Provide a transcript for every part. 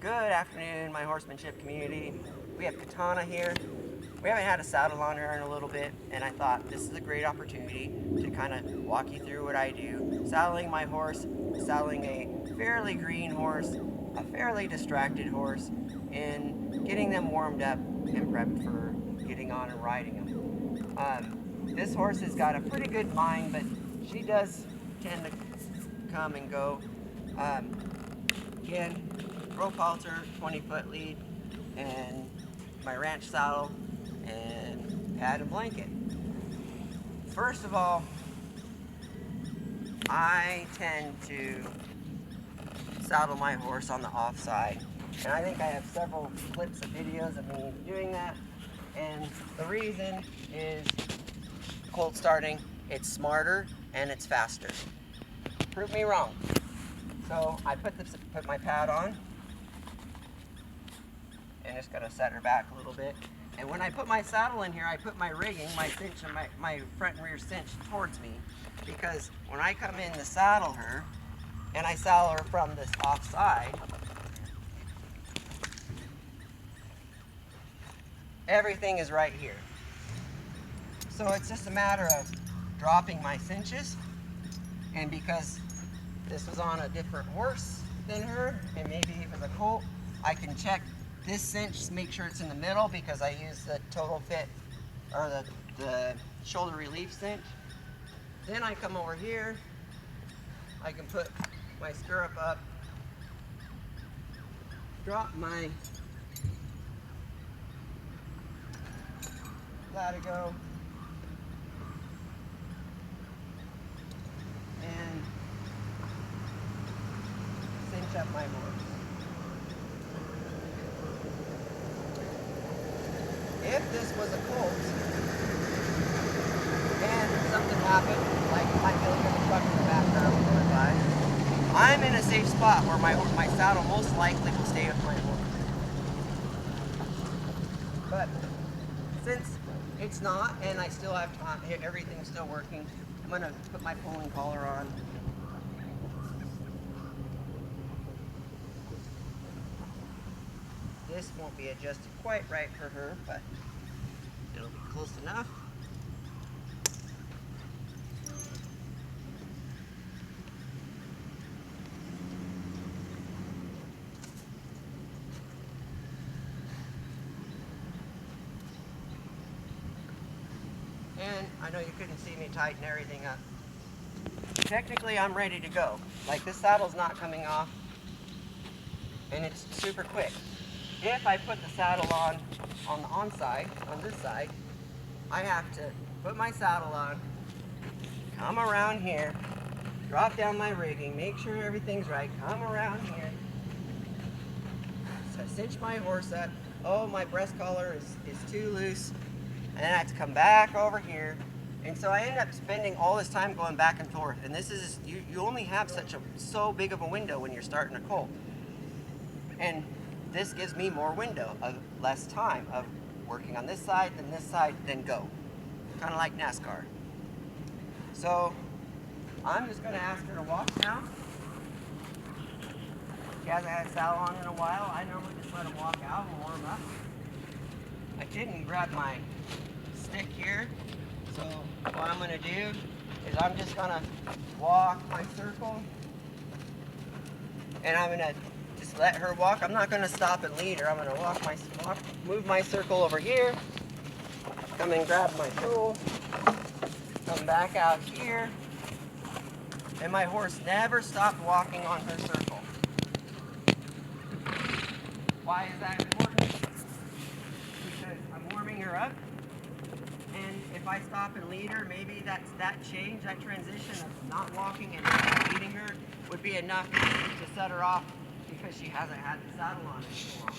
Good afternoon, my horsemanship community. We have Katana here. We haven't had a saddle on her in a little bit, and I thought this is a great opportunity to kind of walk you through what I do. Saddling my horse, saddling a fairly green horse, a fairly distracted horse, and getting them warmed up and prepped for getting on and riding them. This horse has got a pretty good mind, but she does tend to come and go. Um, Again, rope halter, 20-foot lead, and my ranch saddle, and pad and blanket. First of all, I tend to saddle my horse on the offside, and I think I have several clips of videos of me doing that, and the reason is cold starting, it's smarter and it's faster. Prove me wrong. So I put my pad on, and just gonna set her back a little bit. And when I put my saddle in here, I put my rigging, my cinch, and my front and rear cinch towards me, because when I come in to saddle her, and I saddle her from this offside, everything is right here. So it's just a matter of dropping my cinches, and because this was on a different horse than her, and maybe it was a colt, I can check this cinch to make sure it's in the middle, because I use the total fit, or the shoulder relief cinch. Then I come over here, I can put my stirrup up, drop my latigo, and cinch up my horse. If this was a colt and something happened, like I feel like a truck in the background going by, I'm in a safe spot where my saddle most likely will stay with my horse. But since it's not, and I still have time, everything's still working, I'm gonna put my pulling collar on. This won't be adjusted quite right for her, but it'll be close enough. And I know you couldn't see me tighten everything up. Technically, I'm ready to go. Like, this saddle's not coming off, and it's super quick. If I put the saddle on the onside, on this side, I have to put my saddle on, come around here, drop down my rigging, make sure everything's right, come around here, so cinch my horse up. Oh, my breast collar is too loose, and then I have to come back over here. And so I end up spending all this time going back and forth. And this is, you only have so big of a window when you're starting a colt. And this gives me more window, of less time of working on this side, then go. Kind of like NASCAR. So I'm just going to ask her to walk now. She hasn't had a saddle on in a while. I normally just let them walk out and warm up. I didn't grab my stick here. So what I'm going to do is I'm just going to walk my circle, and I'm going to just let her walk. I'm not going to stop and lead her. I'm going to move my circle over here, come and grab my tool, come back out here, and my horse never stopped walking on her circle. Why is that important? Because I'm warming her up. And if I stop and lead her, maybe that change, that transition of not walking and leading her would be enough to set her off, because she hasn't had the saddle on in so long.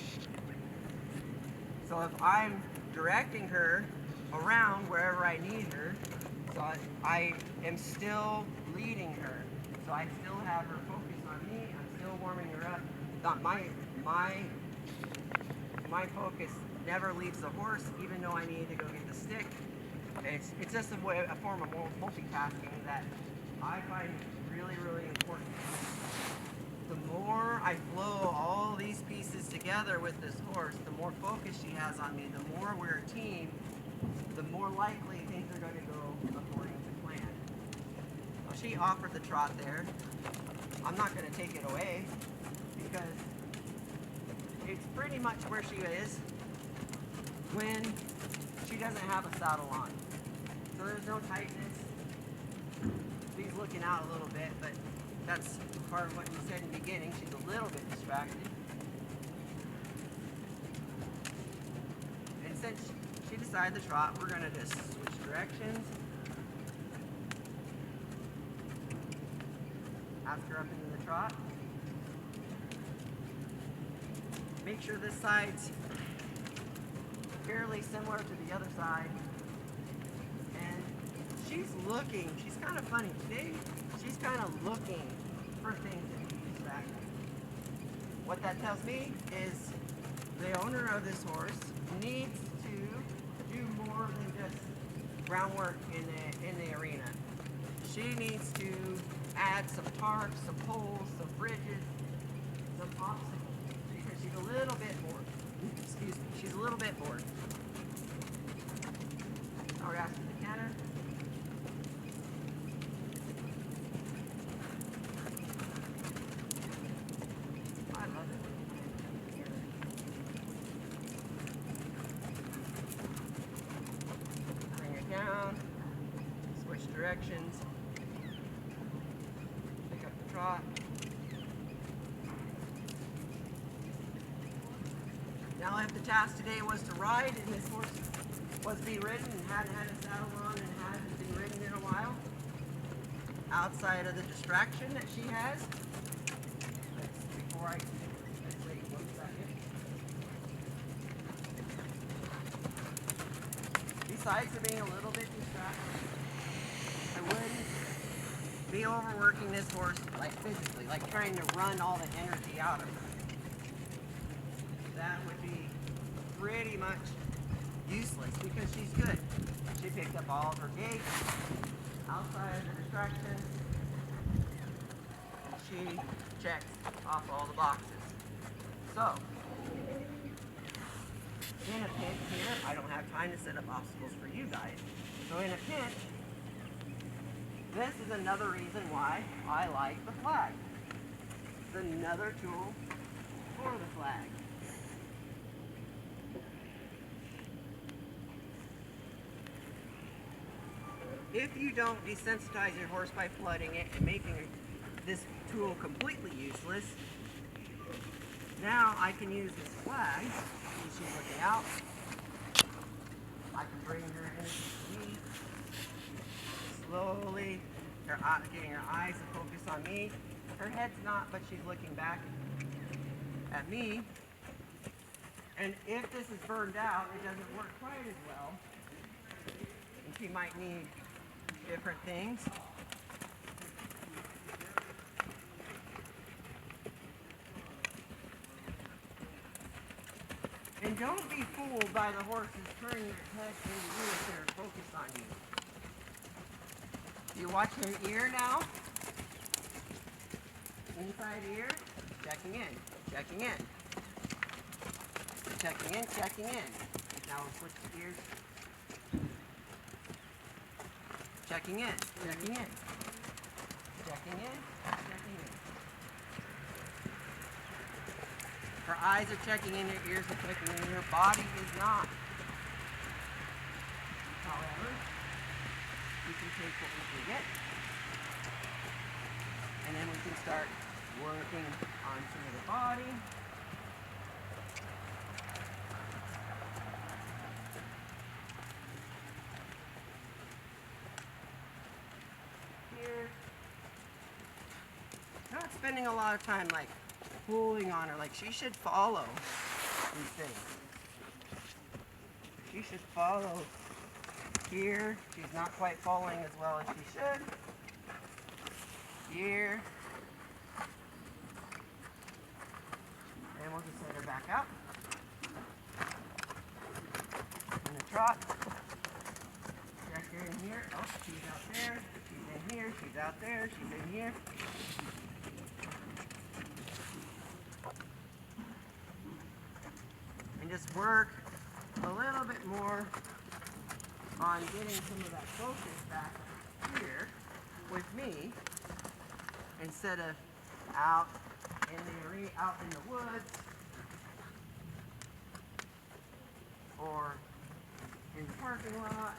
So if I'm directing her around wherever I need her, so I am still leading her. So I still have her focused on me, I'm still warming her up. Not my focus never leaves the horse, even though I need to go get the stick. It's just a form of multitasking that I find really, really important. The more I flow all these pieces together with this horse, the more focus she has on me, the more we're a team, the more likely things are going to go according to plan. Well, she offered the trot there. I'm not going to take it away because it's pretty much where she is when she doesn't have a saddle on. So there's no tightness. She's looking out a little bit, but that's part of what you said in the beginning. She's a little bit distracted. And since she decided to trot, we're going to just switch directions. Ask her up into the trot. Make sure this side's fairly similar to the other side. And she's looking, she's kind of funny today. She's kind of looking for things that can be distracting. What that tells me is the owner of this horse needs to do more than just groundwork in the arena. She needs to add some tarps, some poles, some bridges, some obstacles, because she's a little bit bored. Excuse me, she's a little bit bored. Now we're asking the canter. I love it. Bring it down, switch directions, pick up the trot. Now if the task today was to ride and this horse was to be ridden and hadn't had a saddle on and hadn't been ridden in a while, outside of the distraction that she has, let's wait 1 second. Besides it being a little bit distracted, I wouldn't be overworking this horse like physically, like trying to run all the energy out of her. That would be pretty much useless because she's good. She picked up all of her gait outside of the distraction. She checked off all the boxes. So, in a pinch here, I don't have time to set up obstacles for you guys. So in a pinch, this is another reason why I like the flag. It's another tool for the flag. If you don't desensitize your horse by flooding it and making this tool completely useless, now I can use this flag. See, she's looking out. I can bring her in to me. Slowly, getting her eyes to focus on me. Her head's not, but she's looking back at me. And if this is burned out, it doesn't work quite as well. And she might need different things. And don't be fooled by the horses turning their head into you if they're focused on you. You watch her ear now. Inside ear, checking in, checking in. Checking in, checking in. Now we'll switch the ears. Checking in, checking in. Checking in, checking in. Her eyes are checking in, her ears are checking in, her body is not. However, we can take what we can get, and then we can start working on some of the body. Here. Not spending a lot of time like pulling on her, like she should follow these things. She should follow here. She's not quite following as well as she should. Here. And we'll just set her back out. In the trot. Check her in here. Oh, she's out there. She's in here. She's out there. She's in here. just work a little bit more on getting some of that focus back here with me instead of out in the arena, out in the woods or in the parking lot.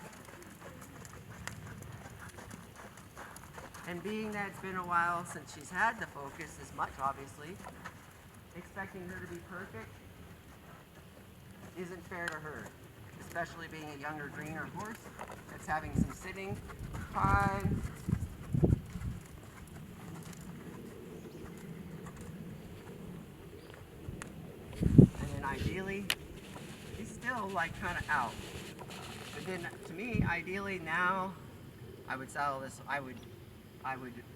And being that it's been a while since she's had the focus as much, obviously, expecting her to be perfect isn't fair to her, especially being a younger, greener horse that's having some sitting time. And then ideally, he's still like kind of out. But then to me, ideally now, I would saddle this, I would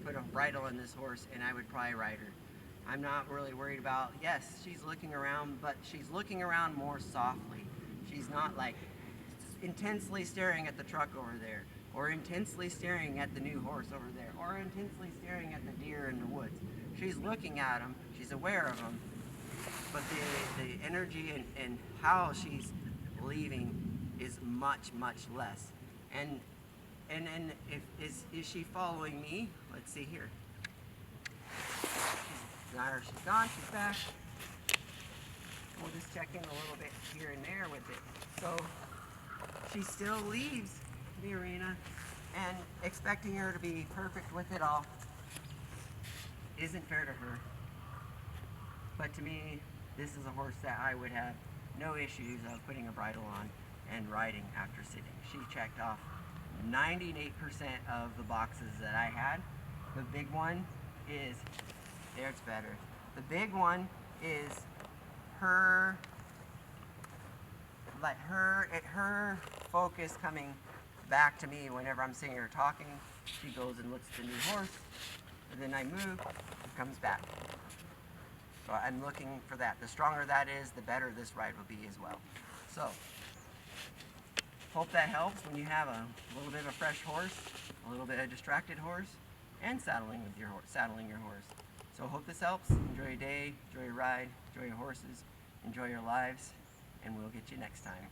put a bridle on this horse and I would probably ride her. I'm not really worried about, yes, she's looking around, but she's looking around more softly. She's not like intensely staring at the truck over there, or intensely staring at the new horse over there, or intensely staring at the deer in the woods. She's looking at them, she's aware of them, but the energy and how she's leaving is much, much less. And if is she following me? Let's see here. She's gone, she's back. We'll just check in a little bit here and there with it. So she still leaves the arena, and expecting her to be perfect with it all isn't fair to her. But to me, this is a horse that I would have no issues of putting a bridle on and riding after sitting. She checked off 98% of the boxes that I had. The big one is, there it's better. The big one is her focus coming back to me whenever I'm sitting here talking. She goes and looks at the new horse, and then I move, it comes back. So I'm looking for that. The stronger that is, the better this ride will be as well. So, hope that helps when you have a little bit of a fresh horse, a little bit of a distracted horse, and saddling your horse. So hope this helps. Enjoy your day, enjoy your ride, enjoy your horses, enjoy your lives, and we'll get you next time.